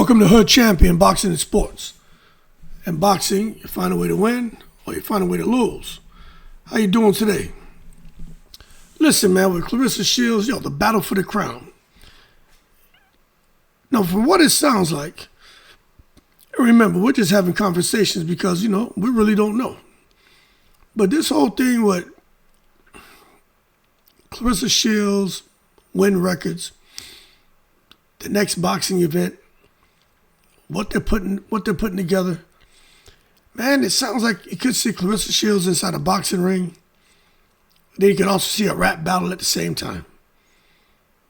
Welcome to Hood Champion Boxing and Sports. In boxing, you find a way to win or you find a way to lose. How you doing today? Listen, man, with Claressa Shields, the battle for the crown. Now, from what it sounds like, remember, we're just having conversations because, we really don't know. But this whole thing with Claressa Shields, Wynn Records, the next boxing event, what they're putting together, man, it sounds like you could see Claressa Shields inside a boxing ring. Then you can also see a rap battle at the same time.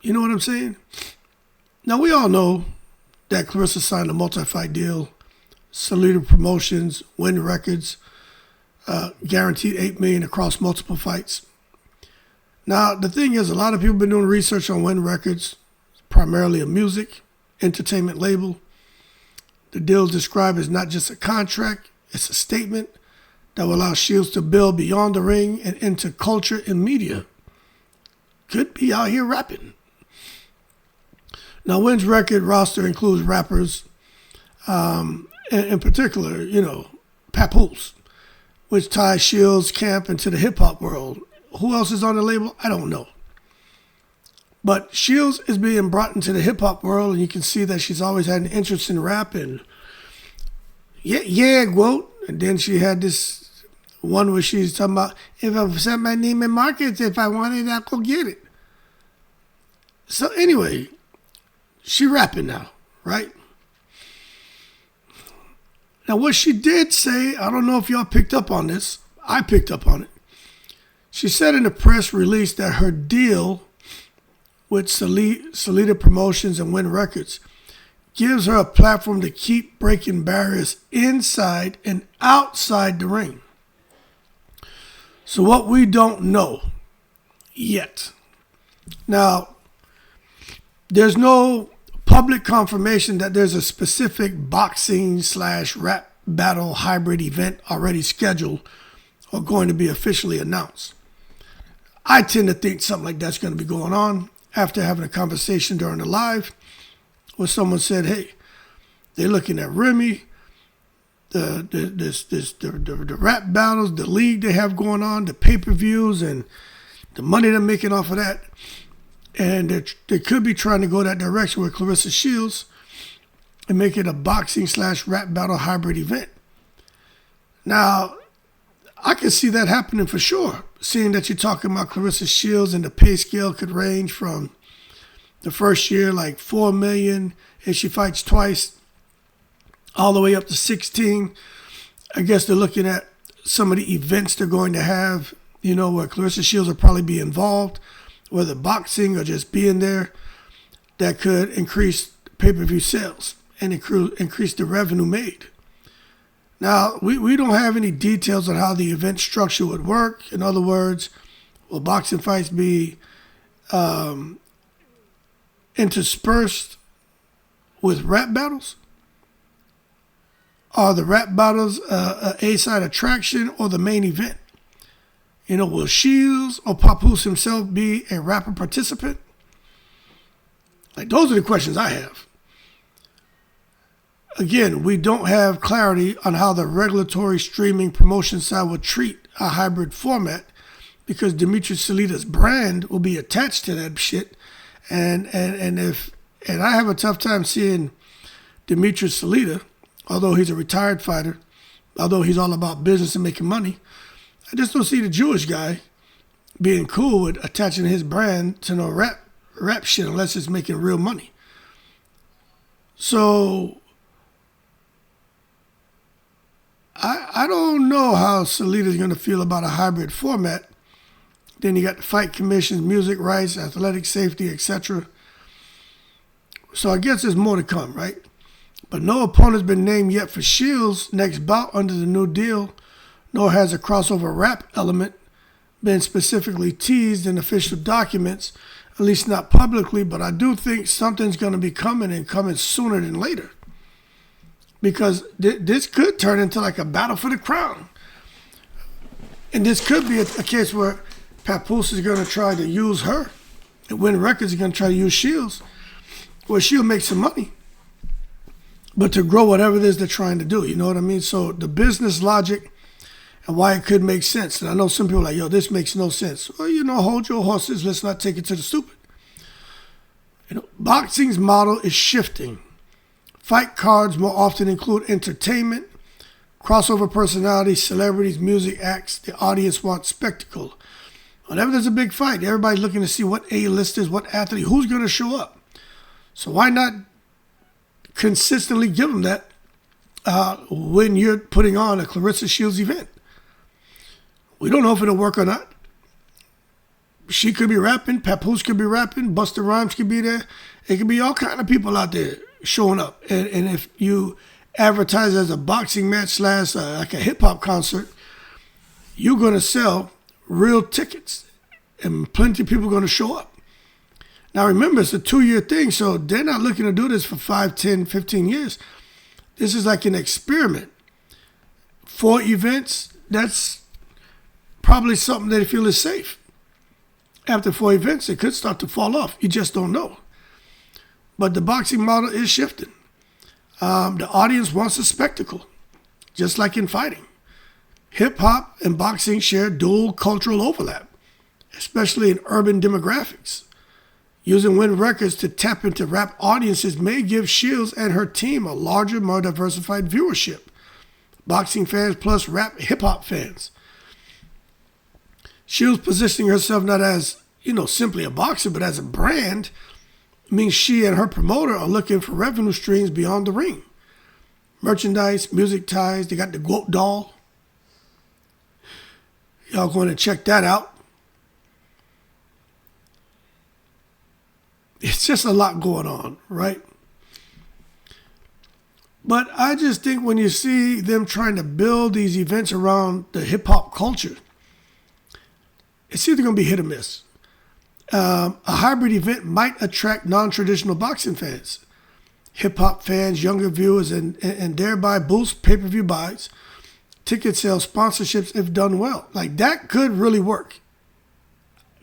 You know what I'm saying? Now, we all know that Claressa signed a multi-fight deal, Salita Promotions, Wynn Records, guaranteed $8 million across multiple fights. Now, the thing is, a lot of people have been doing research on Wynn Records, primarily a music, entertainment label. The deal is described as not just a contract, it's a statement that will allow Shields to build beyond the ring and into culture and media. Could be out here rapping. Now, Wynn's record roster includes rappers, in particular, Papoose, which ties Shields' camp into the hip-hop world. Who else is on the label? I don't know. But Shields is being brought into the hip-hop world, and you can see that she's always had an interest in rap. And GWOAT. And then she had this one where she's talking about, if I set my name in markets, if I want it, I'll go get it. So anyway, she rapping now, right? Now, what she did say, I don't know if y'all picked up on this. I picked up on it. She said in a press release that her deal with Salita Promotions and Wynn Records gives her a platform to keep breaking barriers inside and outside the ring. So what we don't know yet. Now, there's no public confirmation that there's a specific boxing/rap battle hybrid event already scheduled or going to be officially announced. I tend to think something like that's going to be going on after having a conversation during the live where someone said, hey, they're looking at Remy, the rap battles, the league they have going on, the pay-per-views, and the money they're making off of that. And they could be trying to go that direction with Claressa Shields and make it a boxing/rap battle hybrid event. Now, I can see that happening for sure, seeing that you're talking about Claressa Shields and the pay scale could range from the first year, like $4 million, and she fights twice, all the way up to 16. I guess they're looking at some of the events they're going to have, where Claressa Shields will probably be involved, whether boxing or just being there, that could increase pay-per-view sales and increase the revenue made. Now, we don't have any details on how the event structure would work. In other words, will boxing fights be interspersed with rap battles? Are the rap battles a A-side attraction or the main event? Will Shields or Papoose himself be a rapper participant? Like, those are the questions I have. Again, we don't have clarity on how the regulatory streaming promotion side will treat a hybrid format because Dmitry Salita's brand will be attached to that shit. And I have a tough time seeing Dmitry Salita, although he's a retired fighter, although he's all about business and making money. I just don't see the Jewish guy being cool with attaching his brand to no rap shit unless it's making real money. So I don't know how Salita's going to feel about a hybrid format. Then you got the fight commissions, music rights, athletic safety, etc. So I guess there's more to come, right? But no opponent's been named yet for Shields' next bout under the new deal, nor has a crossover rap element been specifically teased in official documents, at least not publicly, but I do think something's going to be coming and coming sooner than later. Because this could turn into like a battle for the crown. And this could be a case where Papoose is going to try to use her, and Wynn Records is going to try to use Shields, where she'll make some money. but to grow whatever it is they're trying to do. You know what I mean? So the business logic and why it could make sense. And I know some people are like, yo, this makes no sense. Well, hold your horses. Let's not take it to the stupid. Boxing's model is shifting. Fight cards more often include entertainment, crossover personalities, celebrities, music acts. The audience wants spectacle. Whenever there's a big fight, everybody's looking to see what A-listers, what athlete, who's going to show up. So why not consistently give them that when you're putting on a Claressa Shields event? We don't know if it'll work or not. She could be rapping, Papoose could be rapping, Busta Rhymes could be there. It could be all kind of people out there showing up. And if you advertise as a boxing match / like a hip-hop concert, you're going to sell real tickets, and plenty of people are going to show up. Now remember, it's a 2-year thing, so they're not looking to do this for 5, 10, 15 years. This is like an experiment. 4 events, that's probably something they feel is safe. After 4 events, it could start to fall off. You just don't know. But the boxing model is shifting. The audience wants a spectacle, just like in fighting. Hip-hop and boxing share dual cultural overlap, especially in urban demographics. Using Wynn Records to tap into rap audiences may give Shields and her team a larger, more diversified viewership. Boxing fans plus rap hip-hop fans. Shields positioning herself not as, simply a boxer, but as a brand means she and her promoter are looking for revenue streams beyond the ring. Merchandise, music ties, they got the GWOAT doll. Y'all going to check that out. It's just a lot going on, right? But I just think when you see them trying to build these events around the hip-hop culture, it's either going to be hit or miss. A hybrid event might attract non-traditional boxing fans, hip-hop fans, younger viewers, and thereby boost pay-per-view buys, ticket sales, sponsorships if done well. Like, that could really work.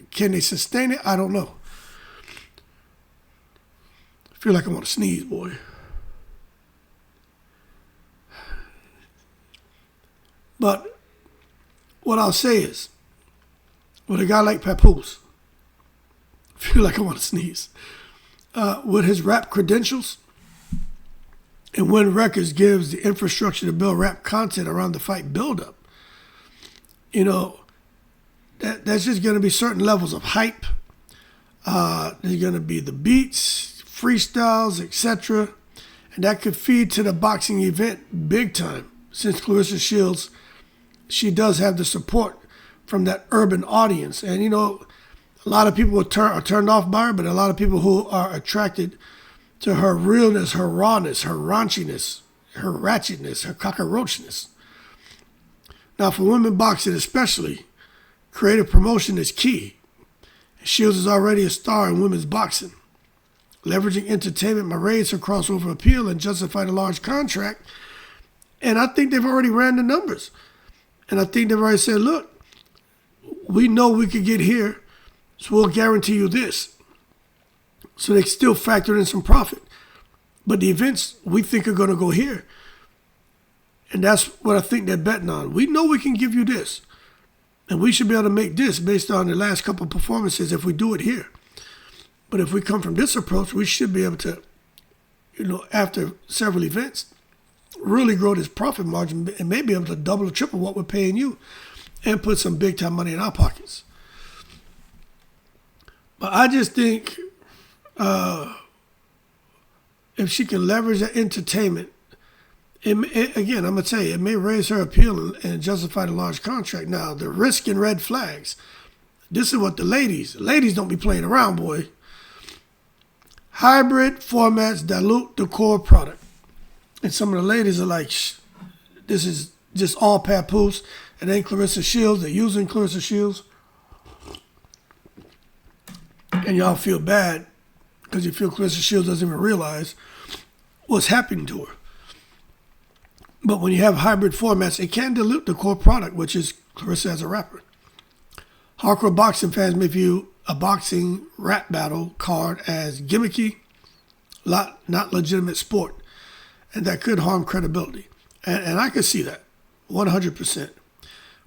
Can they sustain it? I don't know. I feel like I want to sneeze, boy. But what I'll say is, with a guy like Papoose, I feel like I want to sneeze. With his rap credentials, and Wynn Records gives the infrastructure to build rap content around the fight buildup, that's just going to be certain levels of hype. There's going to be the beats, freestyles, etc. And that could feed to the boxing event big time. Since Claressa Shields, she does have the support from that urban audience. And, a lot of people are turned off by her, but a lot of people who are attracted to her realness, her rawness, her raunchiness, her ratchetness, her cockroachness. Now, for women boxing especially, creative promotion is key. Shields is already a star in women's boxing. Leveraging entertainment may raise her crossover appeal and justify the large contract. And I think they've already ran the numbers. And I think they've already said, look, we know we could get here, so we'll guarantee you this. So they still factor in some profit. But the events we think are going to go here. And that's what I think they're betting on. We know we can give you this. And we should be able to make this based on the last couple of performances if we do it here. But if we come from this approach, we should be able to, after several events, really grow this profit margin and maybe able to double or triple what we're paying you and put some big time money in our pockets. But I just think if she can leverage that entertainment, again, I'm going to tell you, it may raise her appeal and justify the large contract. Now, the risk and red flags, this is what the ladies don't be playing around, boy. Hybrid formats dilute the core product. And some of the ladies are like, this is just all Papoose. It ain't Claressa Shields. They're using Claressa Shields. And y'all feel bad because you feel Claressa Shields doesn't even realize what's happening to her. But when you have hybrid formats, it can dilute the core product, which is Claressa as a rapper. Hardcore boxing fans may view a boxing rap battle card as gimmicky, not legitimate sport. and that could harm credibility. And I could see that 100%.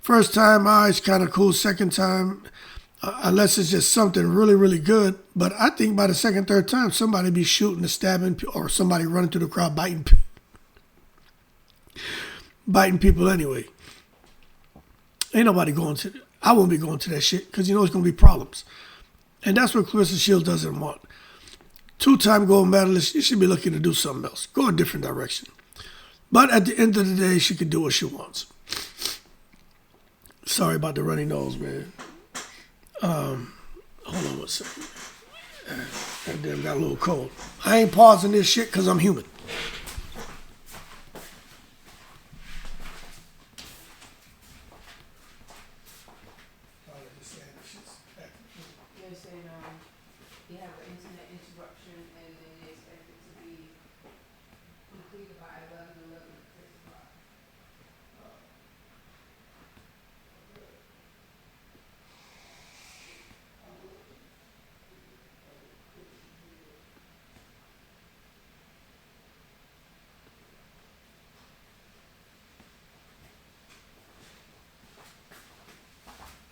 First time, it's kind of cool. Second time, unless it's just something really, really good. But I think by the second, third time, somebody be shooting and stabbing, or somebody running through the crowd biting people anyway. Ain't nobody going to. I won't be going to that shit because you know it's going to be problems. And that's what Claressa Shields doesn't want. Two-time gold medalist, she should be looking to do something else. Go a different direction. But at the end of the day, she can do what she wants. Sorry about the runny nose, man. Hold on one second. That damn got a little cold. I ain't pausing this shit because I'm human. They're saying you have an internet interruption and they expect it to be completed by 11:55.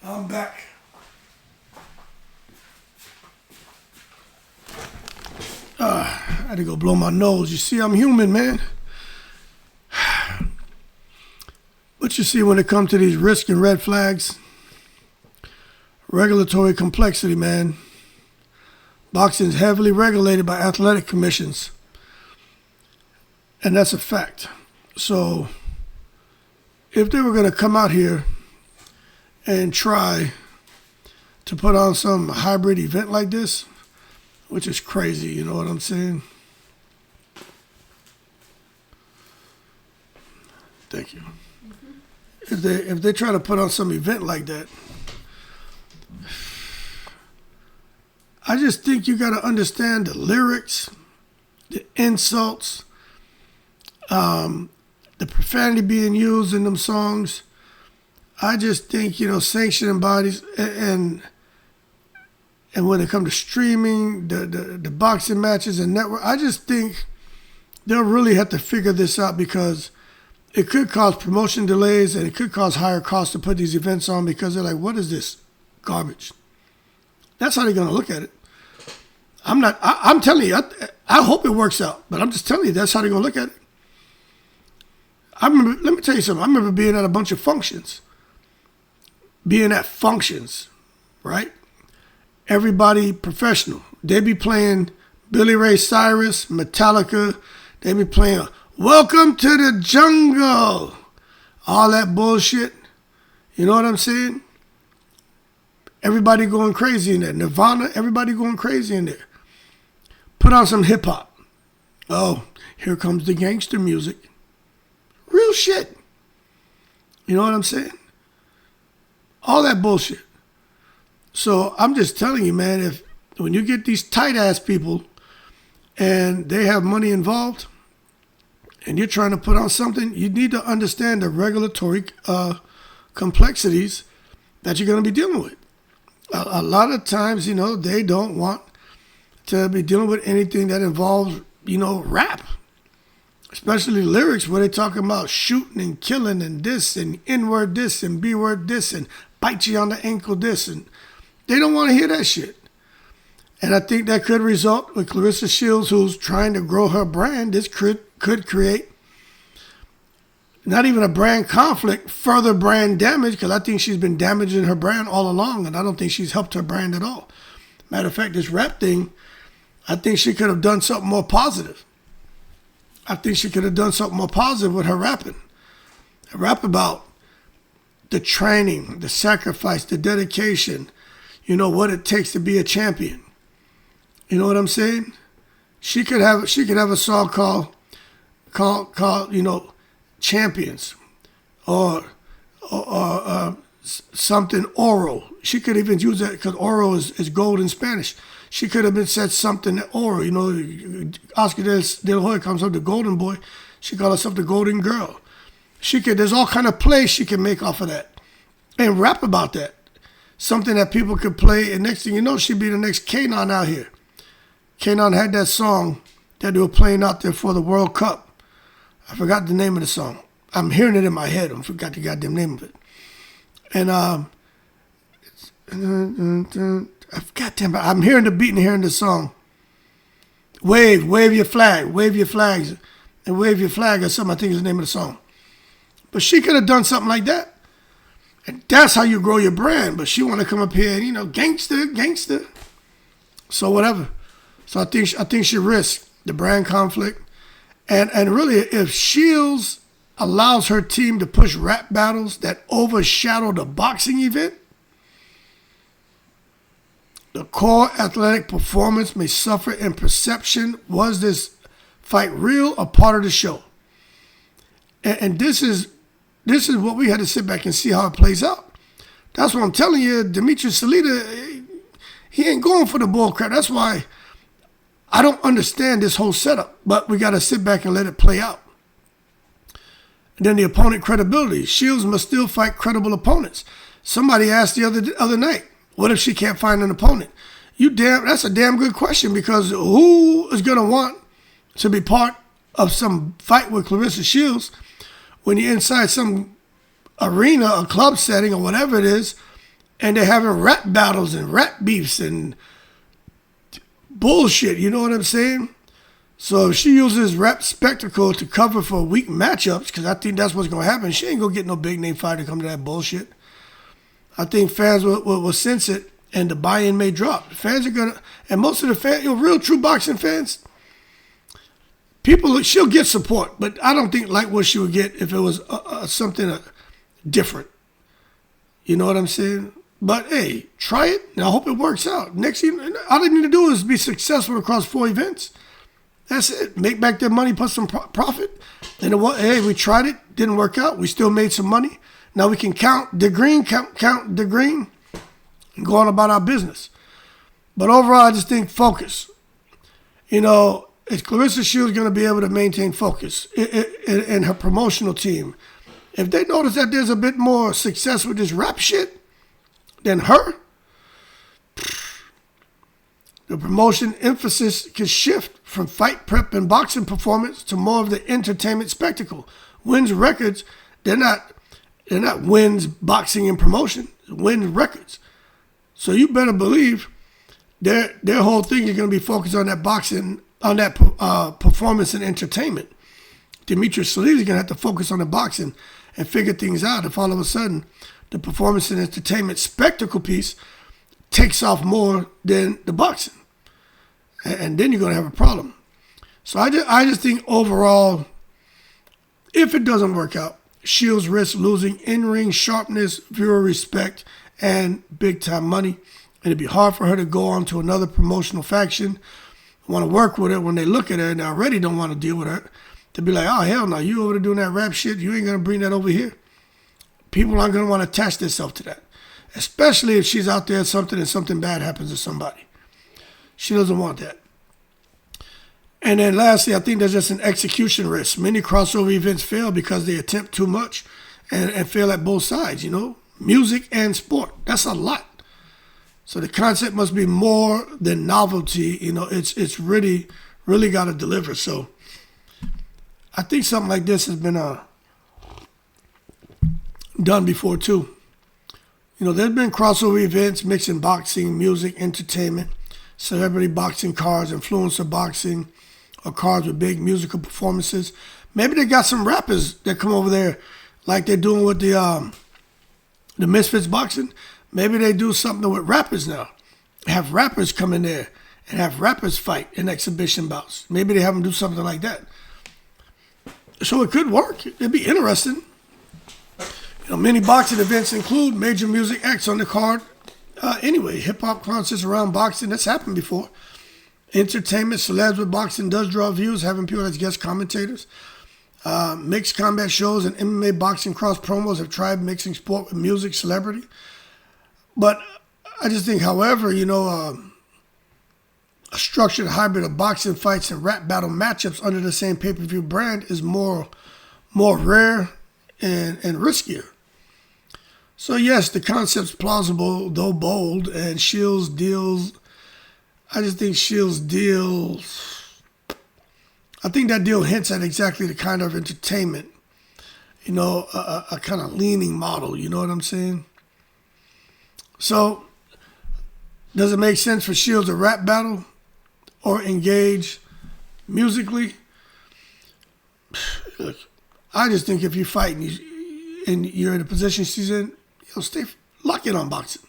I'm back. I had to go blow my nose. You see, I'm human, man. But you see, when it comes to these risks and red flags, regulatory complexity, man. Boxing is heavily regulated by athletic commissions. And that's a fact. So if they were going to come out here and try to put on some hybrid event like this, which is crazy, you know what I'm saying? Thank you. If they try to put on some event like that, I just think you got to understand the lyrics, the insults, the profanity being used in them songs. I just think, sanctioning bodies and when it comes to streaming, the boxing matches and network, I just think they'll really have to figure this out because it could cause promotion delays and it could cause higher costs to put these events on because they're like, what is this garbage? That's how they're going to look at it. I'm telling you, I hope it works out, but I'm just telling you, that's how they're going to look at it. Let me tell you something. I remember being at a bunch of functions. Being at functions, right? Everybody professional. They be playing Billy Ray Cyrus, Metallica. They be playing Welcome to the Jungle. All that bullshit. You know what I'm saying? Everybody going crazy in there. Nirvana, everybody going crazy in there. Put on some hip hop. Oh, here comes the gangster music. Real shit. You know what I'm saying? All that bullshit. So I'm just telling you, man, when you get these tight ass people and they have money involved and you're trying to put on something, you need to understand the regulatory complexities that you're going to be dealing with. A lot of times, they don't want to be dealing with anything that involves, rap. Especially lyrics where they're talking about shooting and killing and this and N-word this and B-word this and bite you on the ankle this. And they don't want to hear that shit. And I think that could result with Claressa Shields, who's trying to grow her brand. This could create not even a brand conflict, further brand damage, because I think she's been damaging her brand all along, and I don't think she's helped her brand at all. Matter of fact, this rap thing, I think she could have done something more positive. I think she could have done something more positive with her rapping. Rap about the training, the sacrifice, the dedication, what it takes to be a champion. You know what I'm saying? She could have a song called Champions or something oral. She could even use that because oral is gold in Spanish. She could have been said something oral. Oscar de la Hoya comes up the golden boy. She called herself the golden girl. There's all kind of plays she can make off of that and rap about that. Something that people could play, and next thing you know, she'd be the next Kanon out here. Kanon had that song that they were playing out there for the World Cup. I forgot the name of the song. I'm hearing it in my head. I forgot the goddamn name of it. And goddamn, I'm hearing the beat and hearing the song. Wave your flag, wave your flags, and wave your flag or something. I think is the name of the song. But she could have done something like that. And that's how you grow your brand. But she want to come up here and, gangster. So whatever. So I think she risked the brand conflict. And really, if Shields allows her team to push rap battles that overshadow the boxing event, the core athletic performance may suffer in perception. Was this fight real or part of the show? And this is what we had to sit back and see how it plays out. That's what I'm telling you. Dmitry Salita, he ain't going for the bull crap. That's why I don't understand this whole setup. But we got to sit back and let it play out. And then the opponent credibility. Shields must still fight credible opponents. Somebody asked the other night, what if she can't find an opponent? That's a damn good question, because who is going to want to be part of some fight with Claressa Shields when you're inside some arena, a club setting, or whatever it is, and they're having rap battles and rap beefs and bullshit, you know what I'm saying? So if she uses rap spectacle to cover for weak matchups, because I think that's what's going to happen, she ain't going to get no big name fighter to come to that bullshit. I think fans will sense it, and the buy-in may drop. Fans are going to, and most of the fans, real true boxing fans, she'll get support, but I don't think like what she would get if it was something different. You know what I'm saying? But hey, try it, and I hope it works out. Next thing, all they need to do is be successful across 4 events. That's it. Make back their money, put some profit. And hey, we tried it, didn't work out. We still made some money. Now we can count the green, and go on about our business. But overall, I just think focus. Is Claressa Shields going to be able to maintain focus in her promotional team? If they notice that there's a bit more success with this rap shit than her, the promotion emphasis can shift from fight prep and boxing performance to more of the entertainment spectacle. Wynn's Records, they're not Wynn's boxing and promotion, Wynn Records. So you better believe their whole thing is going to be focused on that boxing, on that performance and entertainment. Dmitry Salita is going to have to focus on the boxing and figure things out. If all of a sudden the performance and entertainment spectacle piece takes off more than the boxing, and then you're going to have a problem. So I just think overall, if it doesn't work out, Shields risks losing in-ring sharpness, viewer respect, and big-time money. And it'd be hard for her to go on to another promotional faction, want to work with her when they look at her and they already don't want to deal with her. To be like, oh, hell no, you over there doing that rap shit, you ain't going to bring that over here. People aren't going to want to attach themselves to that, especially if she's out there and something bad happens to somebody. She doesn't want that. And then lastly, I think there's just an execution risk. Many crossover events fail because they attempt too much and fail at both sides, music and sport. That's a lot. So the concept must be more than novelty. It's really, really got to deliver. So I think something like this has been done before too. There's been crossover events mixing boxing, music, entertainment, celebrity boxing cards, influencer boxing, or cards with big musical performances. Maybe they got some rappers that come over there like they're doing with the Misfits boxing. Maybe they do something with rappers now. Have rappers come in there and have rappers fight in exhibition bouts. Maybe they have them do something like that. So it could work. It'd be interesting. Many boxing events include major music acts on the card. Anyway, hip-hop concerts around boxing, that's happened before. Entertainment, celebs with boxing does draw views, having people as guest commentators. Mixed combat shows and MMA boxing cross promos have tried mixing sport with music, celebrity. But I just think, however, a structured hybrid of boxing fights and rap battle matchups under the same pay-per-view brand is more rare and riskier. So yes, the concept's plausible, though bold, and Shields deals. I just think Shields deals. I think that deal hints at exactly the kind of entertainment, a kind of leaning model. You know what I'm saying? So, does it make sense for Shields to rap battle or engage musically? Look, I just think if you fight and you're in the position she's in, lock in on boxing.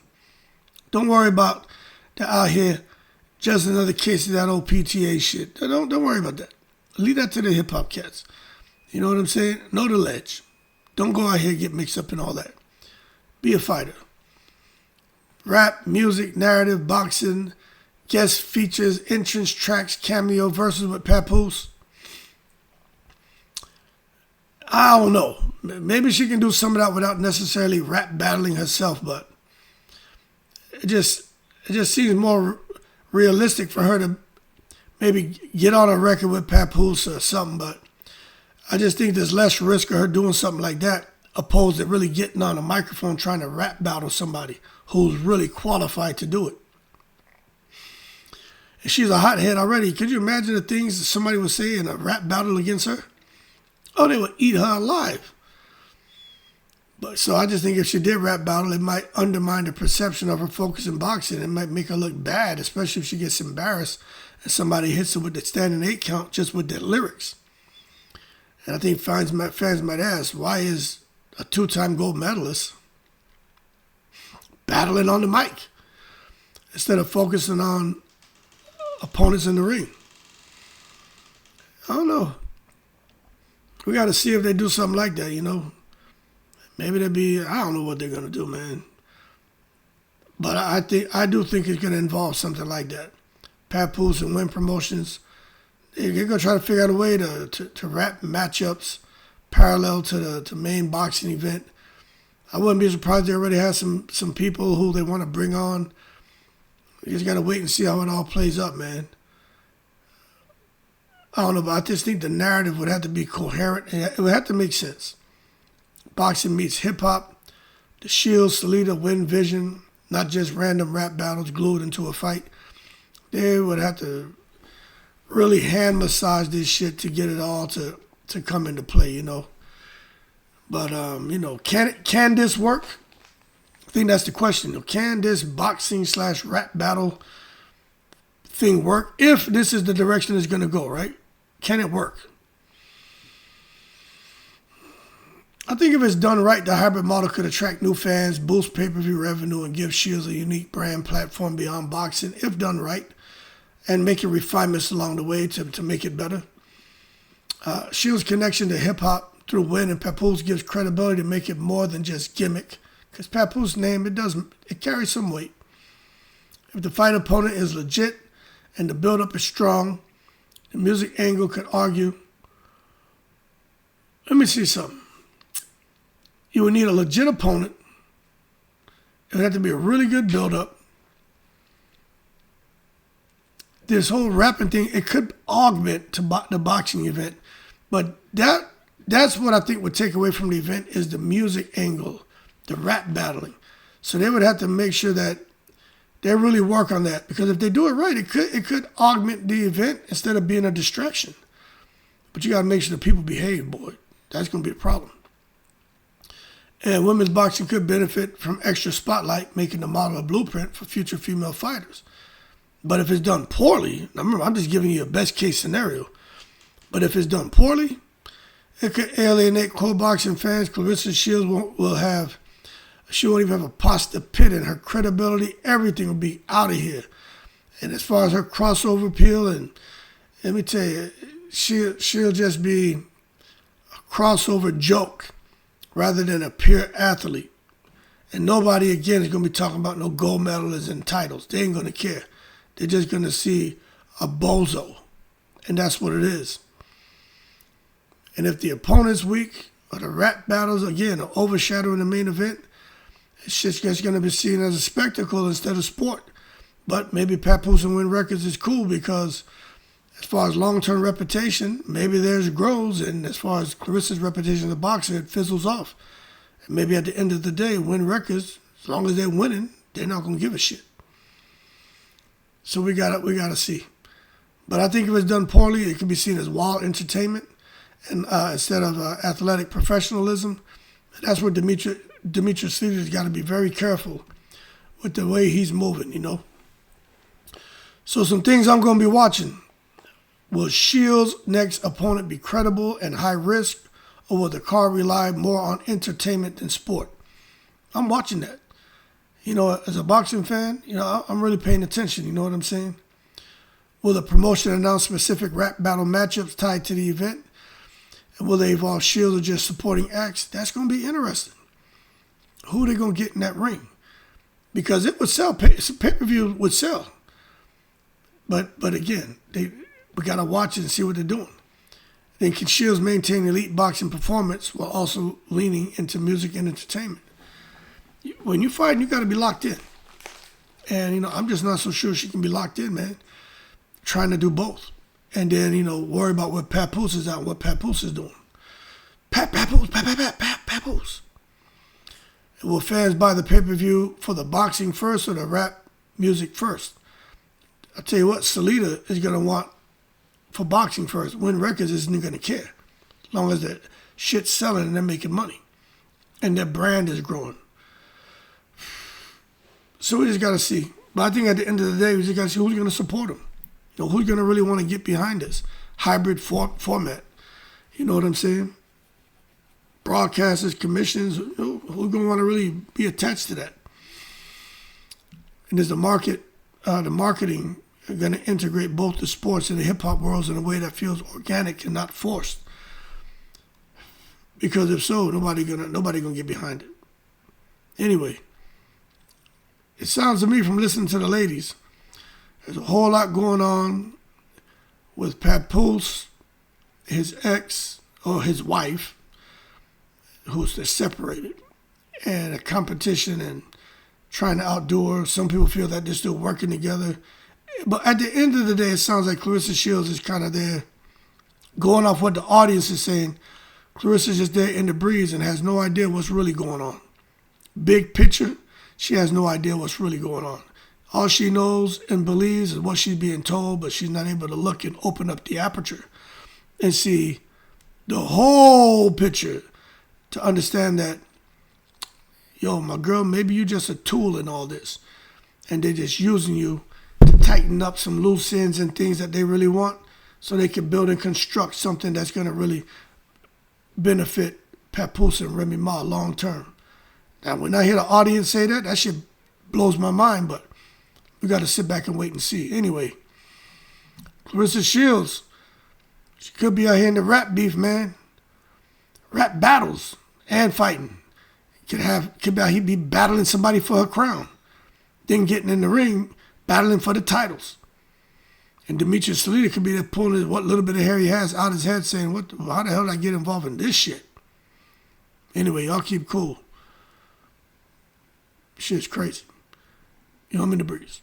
Don't worry about the out here, just another case of that old PTA shit. Don't worry about that. Leave that to the hip hop cats. You know what I'm saying? Know the ledge. Don't go out here and get mixed up in all that. Be a fighter. Rap, music, narrative, boxing, guest features, entrance tracks, cameo, verses with Papoose. I don't know. Maybe she can do some of that without necessarily rap battling herself, but it just seems more realistic for her to maybe get on a record with Papoose or something, but I just think there's less risk of her doing something like that opposed to really getting on a microphone trying to rap battle somebody who's really qualified to do it. And she's a hothead already. Could you imagine the things that somebody would say in a rap battle against her? Oh, they would eat her alive. But so I just think if she did rap battle, it might undermine the perception of her focus in boxing. It might make her look bad, especially if she gets embarrassed and somebody hits her with the standing 8 count just with their lyrics. And I think fans might ask, why is a 2-time gold medalist battling on the mic instead of focusing on opponents in the ring? I don't know. We got to see if they do something like that, Maybe I don't know what they're going to do, man. But I do think it's going to involve something like that. Papoose and Wynn Promotions, they're going to try to figure out a way to wrap matchups parallel to the main boxing event. I wouldn't be surprised they already have some people who they want to bring on. You just got to wait and see how it all plays up, man. I don't know, but I just think the narrative would have to be coherent. It would have to make sense. Boxing meets hip-hop. The Shields, Salita, Wynn vision, not just random rap battles glued into a fight. They would have to really hand massage this shit to get it all to come into play, But, can this work? I think that's the question. Can this boxing / rap battle thing work if this is the direction it's going to go, right? Can it work? I think if it's done right, the hybrid model could attract new fans, boost pay-per-view revenue, and give Shields a unique brand platform beyond boxing, if done right, and making refinements along the way to make it better. Shields' connection to hip-hop through Wynn and Papoose gives credibility to make it more than just gimmick, because Papoose' name, it carries some weight. If the fight opponent is legit and the build-up is strong, the music angle could argue. Let me see something. You would need a legit opponent. It would have to be a really good build-up. This whole rapping thing, it could augment to the boxing event. But that's what I think would take away from the event is the music angle, the rap battling. So they would have to make sure that they really work on that. Because if they do it right, it could augment the event instead of being a distraction. But you got to make sure the people behave, boy. That's going to be a problem. And women's boxing could benefit from extra spotlight, making the model a blueprint for future female fighters. But if it's done poorly, now remember, I'm just giving you a best case scenario. But if it's done poorly, it could alienate core boxing fans. Claressa Shields she won't even have a pasta pit, and her credibility, everything will be out of here. And as far as her crossover appeal, and let me tell you, she'll just be a crossover joke rather than a pure athlete. And nobody, again, is going to be talking about no gold medalists and titles. They ain't going to care. They're just going to see a bozo. And that's what it is. And if the opponent's weak, or the rap battles, again, are overshadowing the main event, it's just going to be seen as a spectacle instead of sport. But maybe Papoose and Wynn Records is cool because as far as long-term reputation, maybe theirs grows. And as far as Claressa's reputation as a boxer, it fizzles off. And maybe at the end of the day, Wynn Records, as long as they're winning, they're not going to give a shit. So we gotta see. But I think if it's done poorly, it can be seen as wild entertainment and instead of athletic professionalism. That's where Dmitry Salita's got to be very careful with the way he's moving, you know. So some things I'm going to be watching. Will Shields' next opponent be credible and high risk, or will the card rely more on entertainment than sport? I'm watching that. You know, as a boxing fan, you know, I'm really paying attention, you know what I'm saying? Will the promotion announce specific rap battle matchups tied to the event? And will they involve Shields or just supporting acts? That's going to be interesting. Who are they going to get in that ring? Because it would sell. Pay-per-view would sell. But again, we got to watch it and see what they're doing. Then can Shields maintain elite boxing performance while also leaning into music and entertainment? When you fight, you got to be locked in. And, you know, I'm just not so sure she can be locked in, man. Trying to do both. And then, you know, worry about what Papoose is out and what Papoose is doing. Papoose. And will fans buy the pay-per-view for the boxing first or the rap music first? I'll tell you what, Salita is going to want for boxing first. Wynn Records isn't going to care. As long as the shit's selling and they're making money. And their brand is growing. So we just got to see. But I think at the end of the day, we just got to see who's going to support them. You know, who's going to really want to get behind this hybrid format? You know what I'm saying? Broadcasters, commissions, you know, who's going to want to really be attached to that? And is the marketing going to integrate both the sports and the hip-hop worlds in a way that feels organic and not forced? Because if so, nobody gonna get behind it. Anyway, it sounds to me from listening to the ladies, there's a whole lot going on with Papoose, his ex, or his wife, they're separated, and a competition and trying to outdo her. Some people feel that they're still working together. But at the end of the day, it sounds like Claressa Shields is kind of there going off what the audience is saying. Claressa's just there in the breeze and has no idea what's really going on. Big picture, she has no idea what's really going on. All she knows and believes is what she's being told, but she's not able to look and open up the aperture and see the whole picture to understand that, yo, my girl, maybe you're just a tool in all this. And they're just using you to tighten up some loose ends and things that they really want so they can build and construct something that's going to really benefit Papoose and Remy Ma long term. Now, when I hear the audience say that shit blows my mind, but we got to sit back and wait and see. Anyway, Claressa Shields, she could be out here in the rap beef, man. Rap battles and fighting. He'd be battling somebody for her crown. Then getting in the ring, battling for the titles. And Dmitry Salita could be there pulling what little bit of hair he has out his head saying, how the hell did I get involved in this shit? Anyway, y'all keep cool. Shit's crazy. You know, I'm in the breeze.